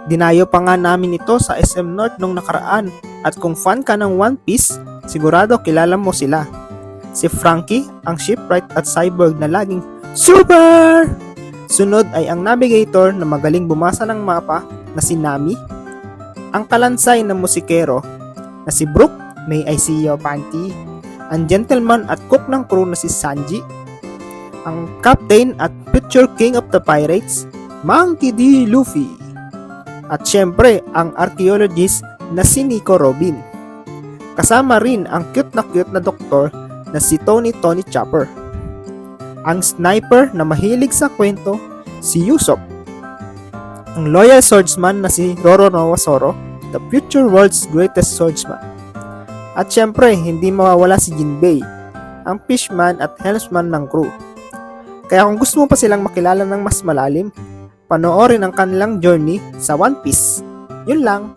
Dinayo pa nga namin ito sa SM North nung nakaraan at kung fan ka ng One Piece, sigurado kilala mo sila. Si Frankie, ang shipwright at cyborg na laging Super! Sunod ay ang navigator na magaling bumasa ng mapa na si Nami, ang kalansay na musikero na si Brook, May I See Your Panty, ang gentleman at cook ng crew na si Sanji, ang captain at future king of the pirates, Monkey D. Luffy, at syempre ang archaeologist na si Nico Robin. Kasama rin ang cute na doktor na si Tony Chopper, ang sniper na mahilig sa kwento si Usopp, ang loyal swordsman na si Roronoa Zoro, the future world's greatest swordsman. At syempre, hindi mawawala si Jinbei, ang fishman at helmsman ng crew. Kaya kung gusto mo pa silang makilala ng mas malalim, panoorin ang kanilang journey sa One Piece. Yun lang.